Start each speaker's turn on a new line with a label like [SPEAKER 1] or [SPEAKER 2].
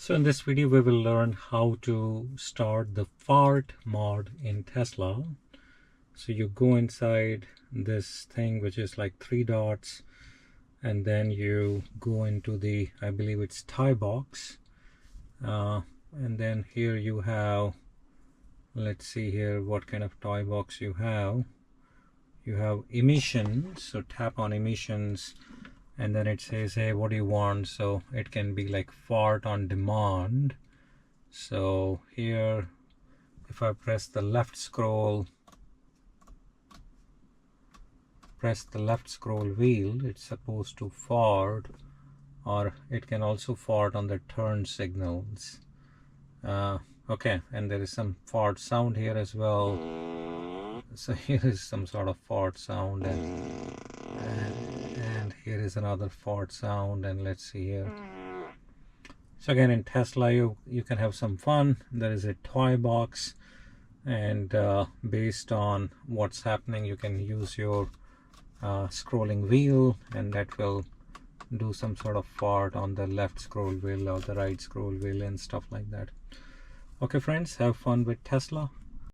[SPEAKER 1] So in this video we will learn how to start the fart mod in Tesla. So you go inside this thing which is like three dots, and then you go into the, I believe it's Toybox, and then here you have, let's see here what kind of Toybox you have. You have emissions, so tap on emissions and then it says, hey, what do you want? So it can be like fart on demand. So here, if I press the left scroll wheel, it's supposed to fart, or it can also fart on the turn signals. Okay, and there is some fart sound here as well. So here is some sort of fart sound, and here is another fart sound, and let's see here. So again, in Tesla you can have some fun. There is a toy box, and based on what's happening you can use your scrolling wheel, and that will do some sort of fart on the left scroll wheel or the right scroll wheel and stuff like that. Okay friends, have fun with Tesla.